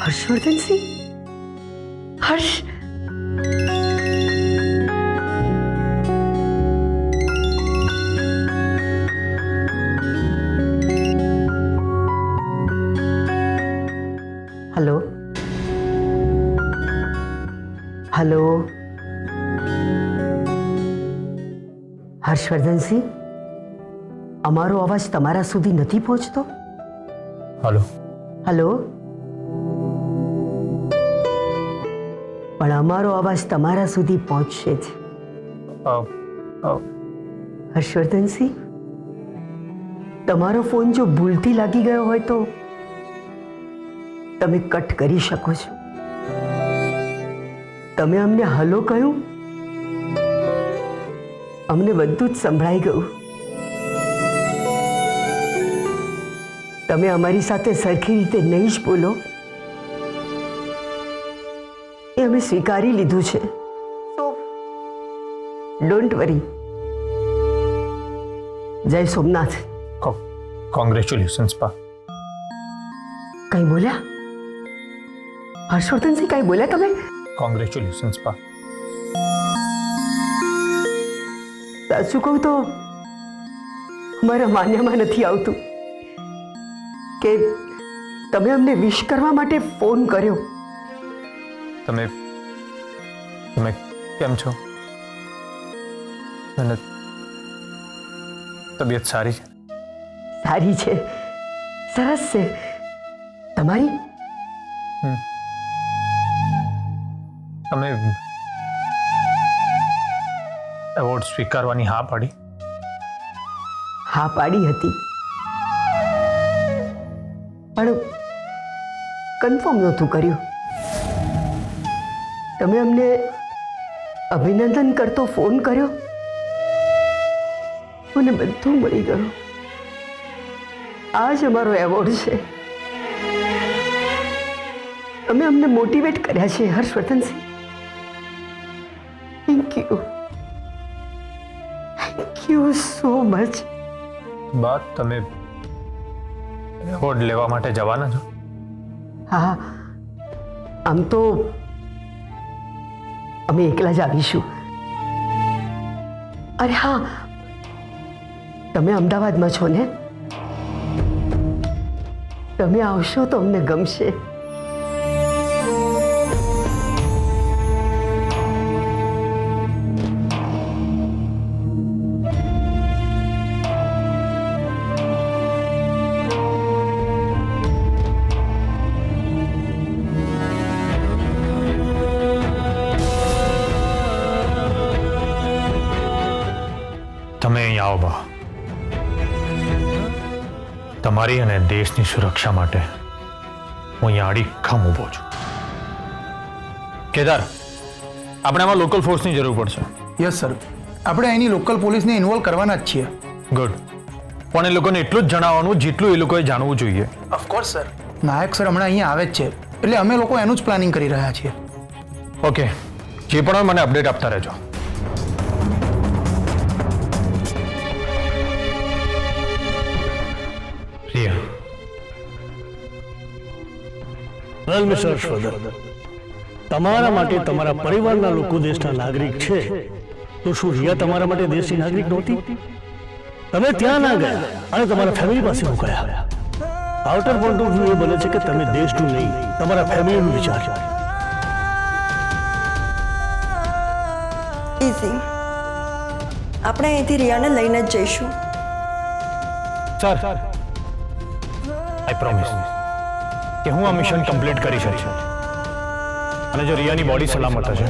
હર્ષવર્ધન સિંહ? હર્ષ? Hello hello Harshvardhan Singh, अमारो अवाज तमारा सुधी नहीं पहुंचतो? हेलो हेलो, पण अमारो अवाज तमारा सुधी पहुंचशे ज। हर्षवर्धन सिंह, तमारो फोन जो भूलथी लागी गयो होय तो તમે કટ કરી શકો છો। તમે અમને હલો કહ્યું, અમને બધું જ સંભળાઈ ગયું। તમે અમારી સાથે સરખી રીતે નહીં જ બોલો એ અમે સ્વીકારી લીધું છે, સો ડોન્ટ વરી। જય સોમનાથ। કોંગ્રેચ્યુલેશન્સ પા। કઈ બોલ્યા હર્ષવર્ધન સિંહ? કઈ બોલ્યા તમે? કોંગ્રેચ્યુલેશન્સ પા। સાચું કહું તો મારા માન્યામાં નથી આવતું કે તમે અમને વિશ કરવા માટે ફોન કર્યો। તમે તમે કેમ છો? અને તબિયત સારી છે? સારી છે, સરસ છે। તમારી? તમે એવોર્ડ સ્વીકારવાની હા પાડી? હા પાડી હતી, પણ કન્ફર્મ નહોતું કર્યું। તમે અમને અભિનંદન કરતો ફોન કર્યો, મને બધું મળી ગયું। આ જ અમારો એવોર્ડ છે। તમે અમને મોટિવેટ કર્યા છે Harshvardhan Singh. Thank you so much. બાદ તમે એવોર્ડ લેવા માટે જવાના છો? હા, આમ તો અમે એકલા જ આવીશું। અરે હા, તમે અમદાવાદમાં છો ને? તમે આવશો તો અમને ગમશે। તમે અહીં આવો બા। તમારી અને દેશની સુરક્ષા માટે હું અહીંયા અડીખમ ઊભો છું। કેદાર, આપણે આમાં લોકલ ફોર્સની જરૂર પડશે। યસ સર, આપણે અહીંની લોકલ પોલીસને ઇન્વોલ્વ કરવાના જ છીએ। ગુડ, પણ એ લોકોને એટલું જ જણાવવાનું જેટલું એ લોકોએ જાણવું જોઈએ। ઓફકોર્સ સર, નાયક સર હમણાં અહીંયા આવે જ છે, એટલે અમે લોકો એનું જ પ્લાનિંગ કરી રહ્યા છીએ। ઓકે, જે પણ હોય મને અપડેટ આપતા રહેજો। વેલ મિસ્ટર હર્ષવર્ધન, તમારા માટે તમારા પરિવારના લોકો દેશના નાગરિક છે, તો શું રિયા તમારા માટે દેશની નાગરિક નહોતી? તમે ત્યાં ના ગયા અને તમારા ફેમિલી પાસે ગયા। આઉટર પોઈન્ટ ઓફ વ્યૂ એ બને છે કે તમે દેશનું નહીં, તમારા ફેમિલીનું વિચાર્યું। ઇઝી, આપણે અહીંથી રિયાને લઈને જ જઈશું। સર, આઈ પ્રોમિસ કે હું આ મિશન કમ્પ્લીટ કરી શકીશ, અને જો રિયાની બોડી સલામત હશે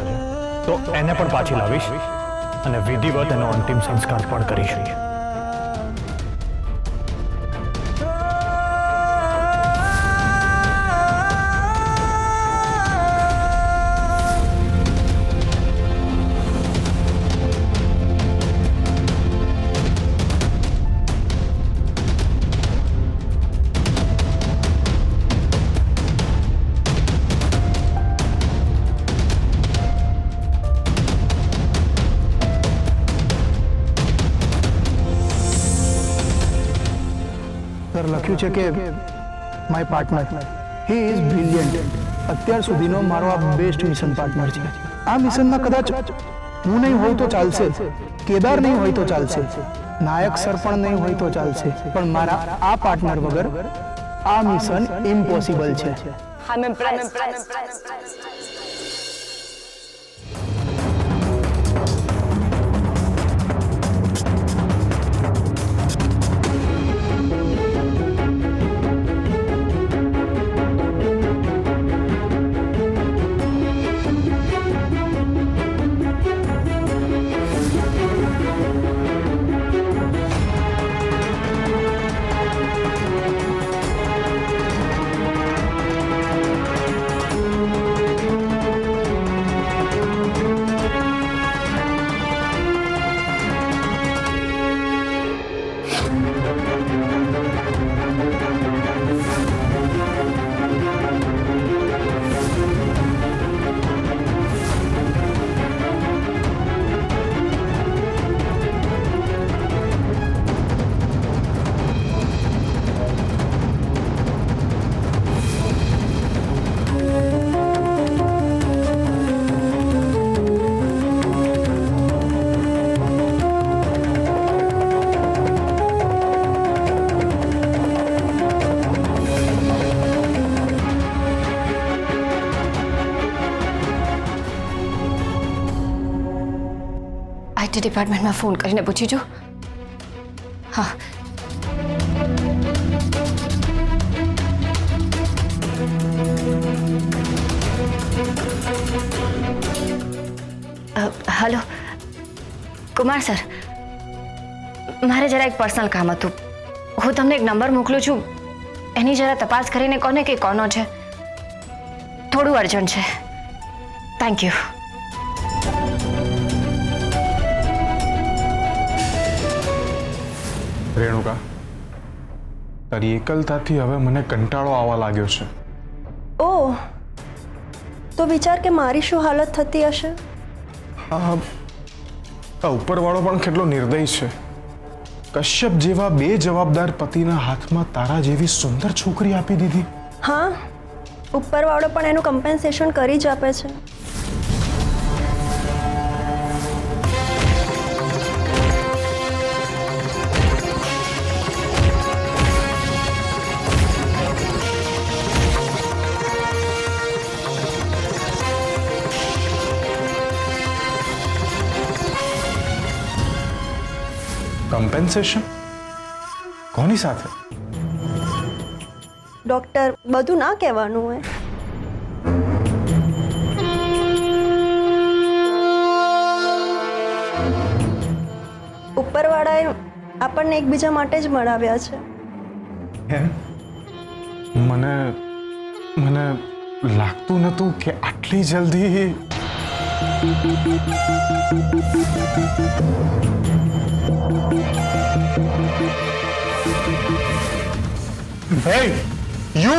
તો એને પણ પાછી લાવીશ અને વિધિવત એનો અંતિમ સંસ્કાર પણ કરીશું। સર લખ્યું છે કે my partner he is brilliant. અત્યાર સુધીનો મારો આ બેસ્ટ મિશન પાર્ટનર છે. આ મિશનમાં કદાચ હું નહીં હોય તો ચાલશે, કેદાર નહીં હોય તો ચાલશે, નાયક સર પણ નહીં હોય તો ચાલશે, પણ મારા આ પાર્ટનર વગર આ મિશન ઇમ્પોસિબલ છે. I'm impressed. આઈટી ડિપાર્ટમેન્ટમાં ફોન કરીને પૂછી જો. હા. હલો કુમાર સર, મારે જરા એક પર્સનલ કામ હતું. હું તમને એક નંબર મોકલું છું, એની જરા તપાસ કરીને કોને કે કોનો છે. થોડું અર્જન્ટ છે. Thank you. રેણુકા, તારી એકલતાથી હવે મને કંટાળો આવવા લાગ્યો છે. ઓહ, તો વિચાર કે મારી શું હાલત થતી હશે. આ ઉપરવાળો પણ કેટલો નિર્દય છે. કશ્યપ જેવા બે જવાબદાર પતિના હાથમાં તારા જેવી સુંદર છોકરી આપી દીધી. હા, ઉપરવાળો પણ એનું કમ્પેન્સેશન કરી જ આપે છે. કમ્પેન્સેશન? કોની સાથે? ડોક્ટર, બધું ના કહેવાનું હોય. ઉપરવાળાએ આપણને એકબીજા માટે જ મળાવ્યા છે. એમ? મને લાગતું નતું કે આટલી જલ્દી. Hey, you!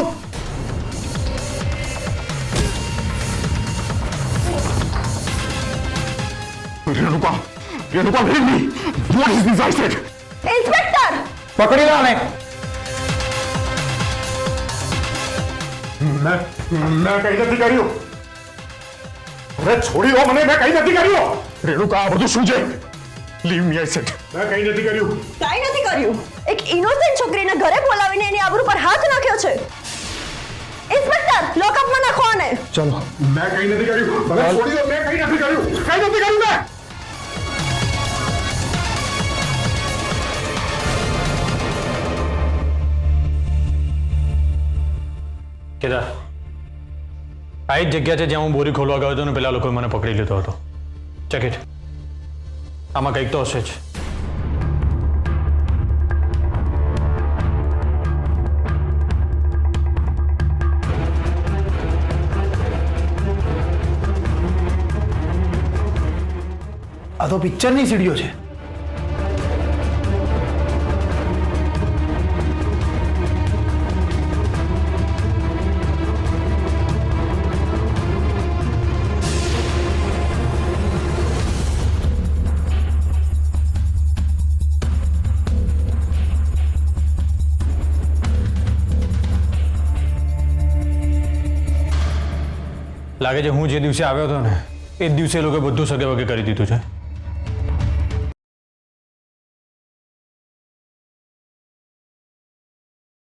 Renuka, leave me! What is this I said? Inspector! પકડી લો ને. મેં કઈ નથી કર્યું. અરે છોડી દો મને, મેં કઈ નથી કર્યું. રેણુકા, આ બધું શું છે? Leave me I said. મેં કઈ નથી કર્યું. કાંઈ નથી કર્યું. એક ઇનોસેન્ટ છોકરીને ઘરે બોલાવીને એની આબરૂ પર હાથ નાખ્યો છે. ઇન્સ્પેક્ટર, લોકઅપમાં નાખો આને. ચલો. મેં કઈ નથી કર્યું. મને છોડી દો, મેં કઈ નથી કર્યું. કઈ નથી કર્યું મેં. કેદાર, આ જ જગ્યા છે જ્યાં હું બોરી ખોલવા ગયો હતો ને પેલા લોકોએ મને પકડી લીધો હતો. Check it. આમાં કંઈક તો હશે જ. આ તો પિક્ચરની સીડીઓ છે. લાગે છે હું જે દિવસે આવ્યો હતો ને એ જ દિવસે એ લોકોએ બધું સગે વગે કરી દીધું છે.